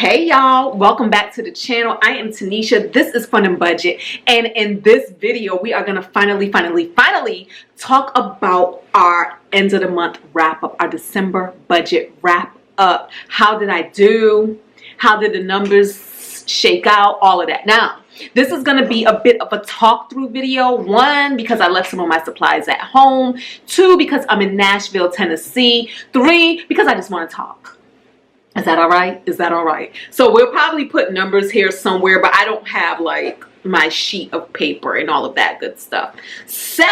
Hey y'all, welcome back to the channel. I am Tinesha. This is Fun and Budget, and in this video we are going to finally talk about our end of the month wrap up, our December budget wrap up. How did I do? How did the numbers shake out? All of that. Now, this is going to be a bit of a talk through video. One, because I left some of my supplies at home. Two, because I'm in Nashville, Tennessee. Three, because I just want to talk. Is that all right? Is that all right? So we'll probably put numbers here somewhere, but I don't have like my sheet of paper and all of that good stuff. So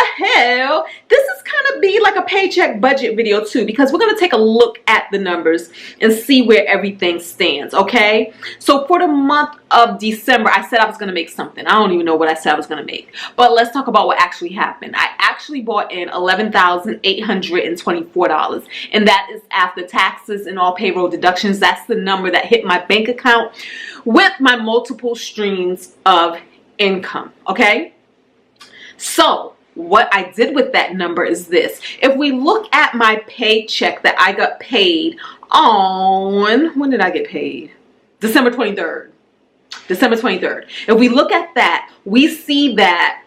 this is kind of be like a paycheck budget video too, because we're going to take a look at the numbers and see where everything stands. Okay. So for the month of December, I said I was going to make something. I don't even know what I said I was going to make, but let's talk about what actually happened. I actually bought in $11,824, and that is after taxes and all payroll deductions. That's the number that hit my bank account with my multiple streams of income. Okay, so what I did with that number is this. If we look at my paycheck that I got paid on, when did I get paid? December 23rd. December 23rd. If we look at that, we see that,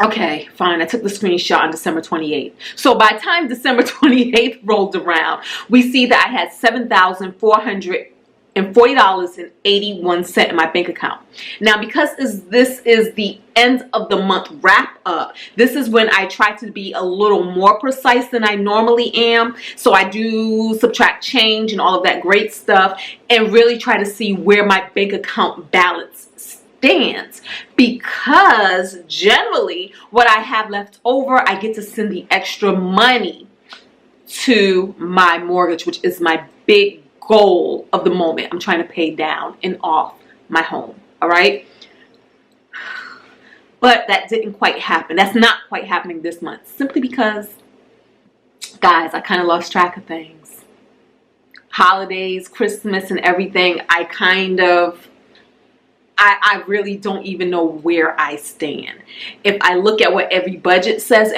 okay, fine, I took the screenshot on December 28th. So by the time December 28th rolled around, we see that I had $7,440.81 in my bank account. Now, because this is the end of the month wrap up, this is when I try to be a little more precise than I normally am. So I do subtract change and all of that great stuff and really try to see where my bank account balance stands, because generally what I have left over, I get to send the extra money to my mortgage, which is my big goal of the moment. I'm trying to pay down and off my home. All right. But that didn't quite happen. That's not quite happening this month, simply because, guys, I kind of lost track of things. Holidays, Christmas and everything, I really don't even know where I stand. If I look at what every budget says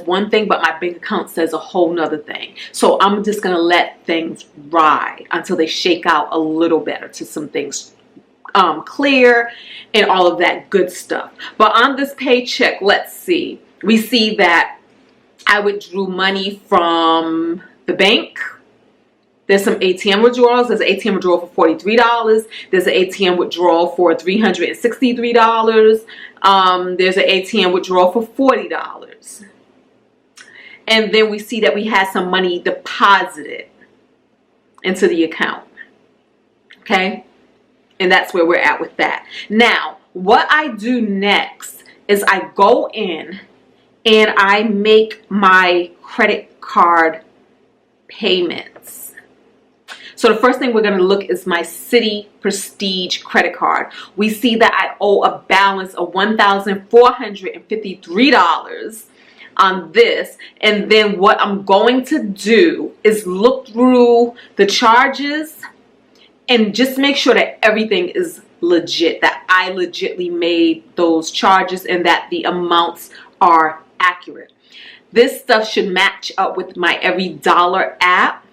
one thing, but my bank account says a whole nother thing. So I'm just going to let things ride until they shake out a little better, to some things clear and all of that good stuff. But on this paycheck, let's see. We see that I withdrew money from the bank. There's some ATM withdrawals. There's an ATM withdrawal for $43. There's an ATM withdrawal for $363. There's an ATM withdrawal for $40. And then we see that we had some money deposited into the account. Okay? And that's where we're at with that. Now, what I do next is I go in and I make my credit card payments. So the first thing we're going to look is my Citi Prestige credit card. We see that I owe a balance of $1,453 on this. And then what I'm going to do is look through the charges and just make sure that everything is legit, that I legitly made those charges and that the amounts are accurate. This stuff should match up with my Every Dollar app.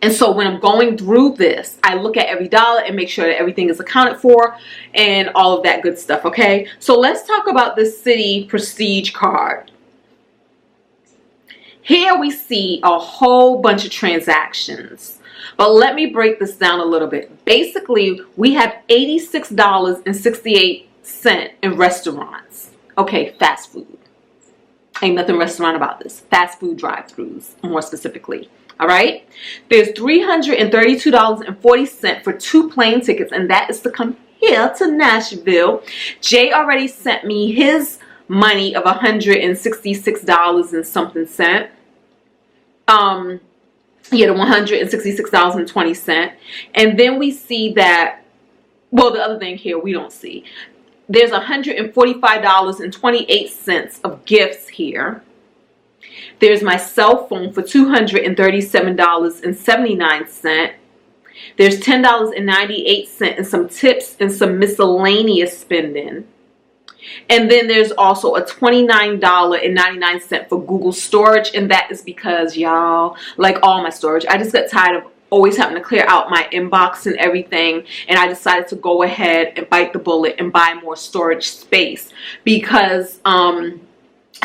And so when I'm going through this, I look at every dollar and make sure that everything is accounted for and all of that good stuff, okay? So let's talk about this Citi Prestige card. Here we see a whole bunch of transactions. But let me break this down a little bit. Basically, we have $86.68 in restaurants. Okay, fast food. Ain't nothing restaurant about this. Fast food drive-thrus, more specifically. All right, there's $332.40 for 2 plane tickets, and that is to come here to Nashville. Jay already sent me his money of $166 and something cent. The $166.20. And then we see that, well, the other thing here we don't see. There's $145.28 of gifts here. There's my cell phone for $237.79. There's $10.98 and some tips and some miscellaneous spending. And then there's also a $29.99 for Google storage. And that is because, y'all, like all my storage, I just got tired of always having to clear out my inbox and everything, and I decided to go ahead and bite the bullet and buy more storage space, because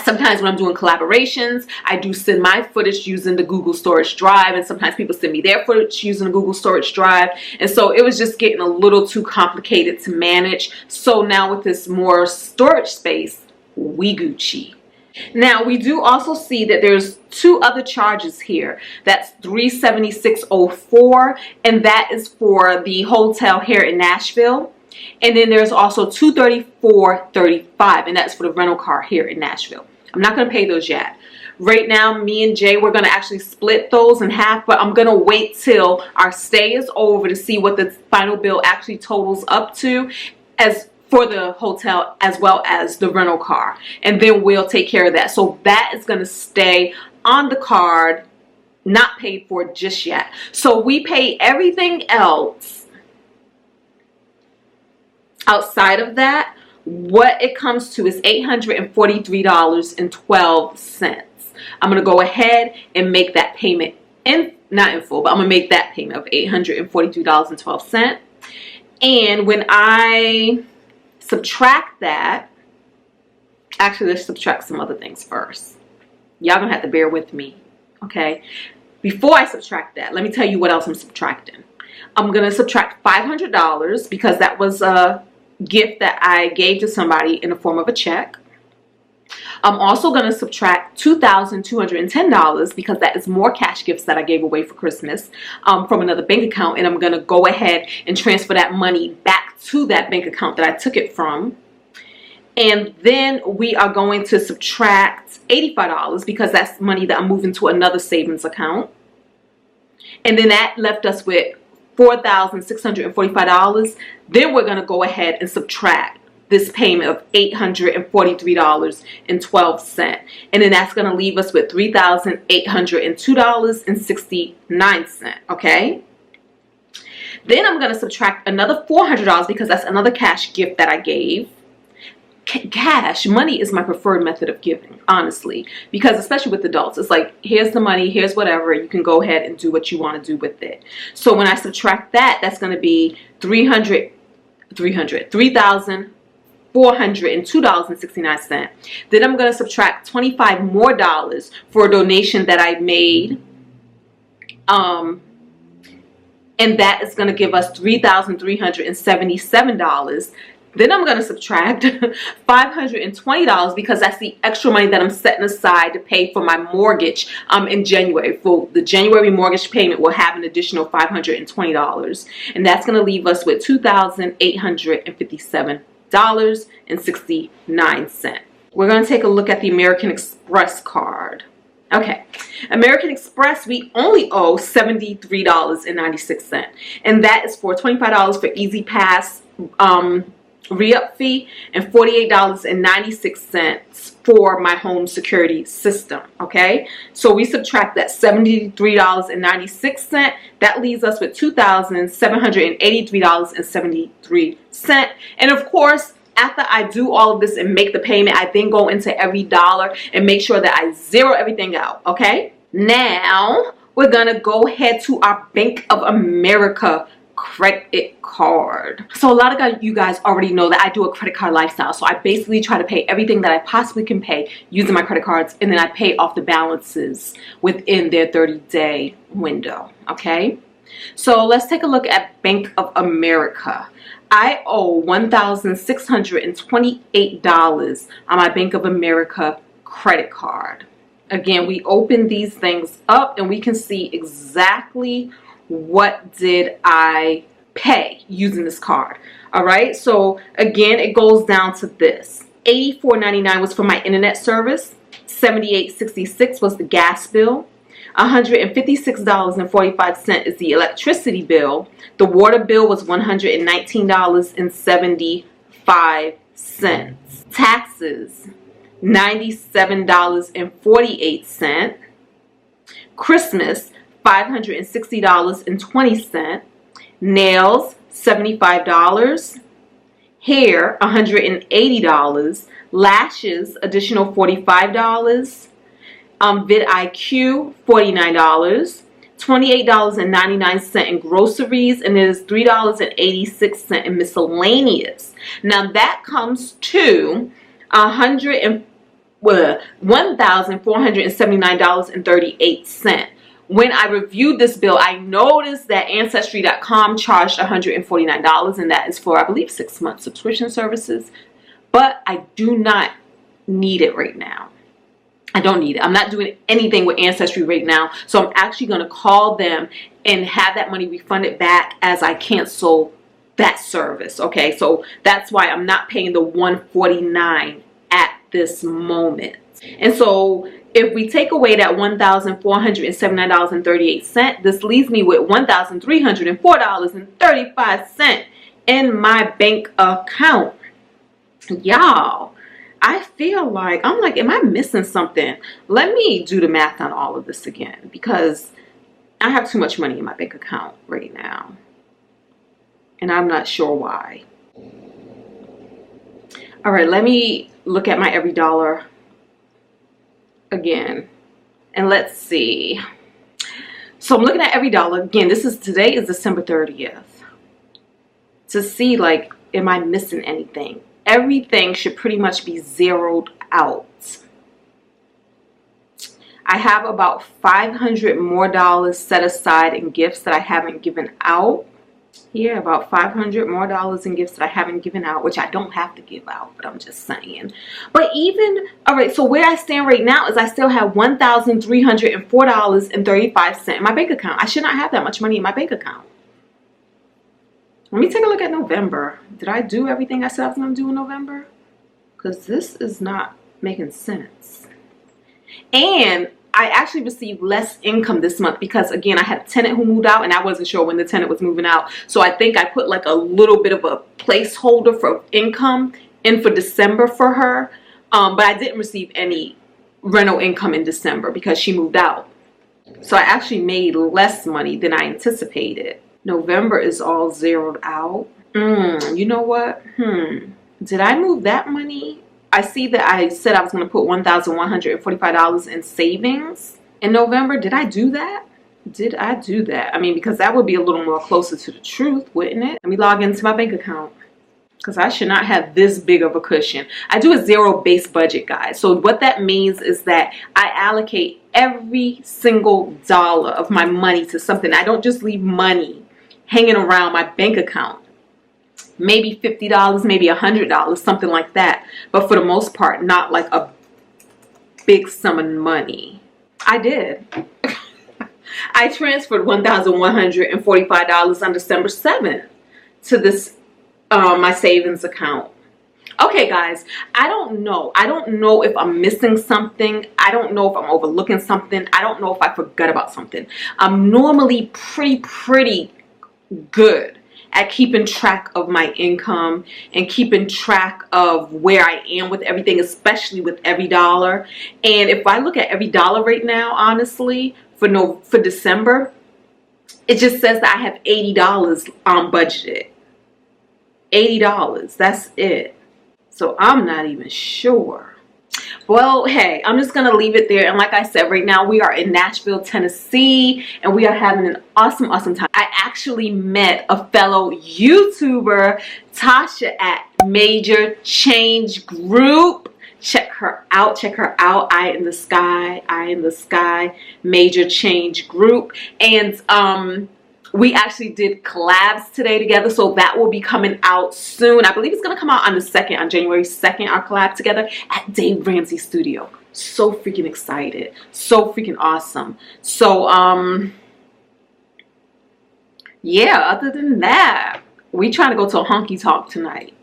sometimes when I'm doing collaborations, I do send my footage using the Google storage drive, and sometimes people send me their footage using the Google storage drive, and so it was just getting a little too complicated to manage. So now with this more storage space, we Gucci. Now we do also see that there's 2 other charges here. That's $376.04, and that is for the hotel here in Nashville. And then there's also $234.35, and that's for the rental car here in Nashville. I'm not going to pay those yet. Right now, me and Jay, we're going to actually split those in half, but I'm going to wait till our stay is over to see what the final bill actually totals up to, as for the hotel as well as the rental car. And then we'll take care of that. So that is going to stay on the card, not paid for just yet. So we pay everything else. Outside of that, what it comes to is $843.12. I'm going to go ahead and make that payment, not in full, but I'm going to make that payment of $843.12. And when I subtract that, actually let's subtract some other things first. Y'all going to have to bear with me, okay? Before I subtract that, let me tell you what else I'm subtracting. I'm going to subtract $500 because that was a gift that I gave to somebody in the form of a check. I'm also going to subtract $2,210 because that is more cash gifts that I gave away for Christmas from another bank account, and I'm going to go ahead and transfer that money back to that bank account that I took it from. And then we are going to subtract $85 because that's money that I'm moving to another savings account. And then that left us with $4,645. Then we're going to go ahead and subtract this payment of $843.12. And then that's going to leave us with $3,802.69. Okay? Then I'm going to subtract another $400 because that's another cash gift that I gave. Cash, money is my preferred method of giving, honestly, because especially with adults, it's like, here's the money, here's whatever, you can go ahead and do what you want to do with it. So when I subtract that, that's going to be $3,402.69. Then I'm going to subtract $25 more for a donation that I made, and that is going to give us $3,377. Then I'm going to subtract $520 because that's the extra money that I'm setting aside to pay for my mortgage in January. For the January mortgage payment, we'll have an additional $520. And that's going to leave us with $2,857.69. We're going to take a look at the American Express card. Okay, American Express, we only owe $73.96. And that is for $25 for Easy Pass re-up fee and $48.96 for my home security system. Okay, so we subtract that $73.96. That leaves us with $2,783.73. And of course, after I do all of this and make the payment, I then go into every dollar and make sure that I zero everything out. Okay, now we're gonna go ahead to our Bank of America credit card. So a lot of you guys already know that I do a credit card lifestyle. So I basically try to pay everything that I possibly can pay using my credit cards, and then I pay off the balances within their 30-day window. Okay, so let's take a look at Bank of America. I owe $1,628 on my Bank of America credit card. Again, we open these things up and we can see exactly what did I pay using this card. All right, so again, it goes down to this. $84.99 was for my internet service. $78.66 was the gas bill. $156.45 is the electricity bill. The water bill was $119.75. Taxes, $97.48. Christmas, $560.20. Nails, $75. Hair, $180. Lashes, additional $45. vidIQ, $49. $28.99 in groceries, and it is $3.86 in miscellaneous. Now that comes to $1,479.38. When I reviewed this bill, I noticed that Ancestry.com charged $149, and that is for, I believe, 6-month subscription services. But I do not need it right now. I don't need it. I'm not doing anything with Ancestry right now. So I'm actually going to call them and have that money refunded back as I cancel that service. Okay, so that's why I'm not paying the $149 at this moment. And so if we take away that $1,479.38, this leaves me with $1,304.35 in my bank account. Y'all, I feel like, I'm like, am I missing something? Let me do the math on all of this again, because I have too much money in my bank account right now. And I'm not sure why. All right, let me look at my every dollar again. And let's see. So I'm looking at every dollar. Again, today is December 30th. To see, like, am I missing anything? Everything should pretty much be zeroed out. I have about $500 more set aside in gifts that I haven't given out. Yeah, about $500 more in gifts that I haven't given out, which I don't have to give out, but I'm just saying. But even, all right, so where I stand right now is I still have $1,304.35 in my bank account. I should not have that much money in my bank account. Let me take a look at November. Did I do everything I said I was going to do in November? Because this is not making sense. And I actually received less income this month because, again, I had a tenant who moved out and I wasn't sure when the tenant was moving out. So I think I put like a little bit of a placeholder for income in for December for her. But I didn't receive any rental income in December because she moved out. So I actually made less money than I anticipated. November is all zeroed out. You know what? Did I move that money? I see that I said I was going to put $1,145 in savings in November. Did I do that? Did I do that? I mean, because that would be a little more closer to the truth, wouldn't it? Let me log into my bank account, because I should not have this big of a cushion. I do a zero-based budget, guys. So what that means is that I allocate every single dollar of my money to something. I don't just leave money hanging around my bank account. Maybe $50, maybe $100, something like that. But for the most part, not like a big sum of money. I did. I transferred $1,145 on December 7th to this, my savings account. Okay, guys, I don't know. I don't know if I'm missing something. I don't know if I'm overlooking something. I don't know if I forgot about something. I'm normally pretty good at keeping track of my income and keeping track of where I am with everything, especially with every dollar. And if I look at every dollar right now, honestly, for December, it just says that I have $80 budgeted. $80, that's it. So I'm not even sure. Well, hey, I'm just going to leave it there. And like I said, right now we are in Nashville, Tennessee, and we are having an awesome time. I actually met a fellow YouTuber, Tinesha, at Major Change Group. Check her out. Eye in the Sky, Major Change Group. And we actually did collabs today together, so that will be coming out soon. I believe it's going to come out on the 2nd, on January 2nd, our collab together at Dave Ramsey Studio. So freaking excited. So freaking awesome. So, yeah, other than that, we trying to go to a honky tonk tonight.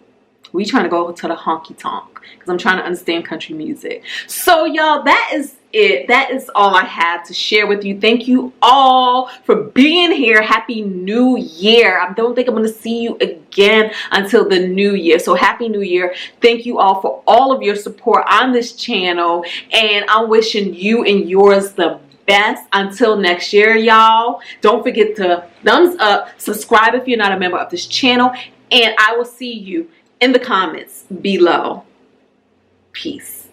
We trying to go to the honky tonk because I'm trying to understand country music. So, y'all, that is it. That is all I have to share with you. Thank you all for being here. Happy New Year. I don't think I'm going to see you again until the new year. So Happy New Year. Thank you all for all of your support on this channel. And I'm wishing you and yours the best until next year, y'all. Don't forget to thumbs up, subscribe if you're not a member of this channel, and I will see you in the comments below. Peace.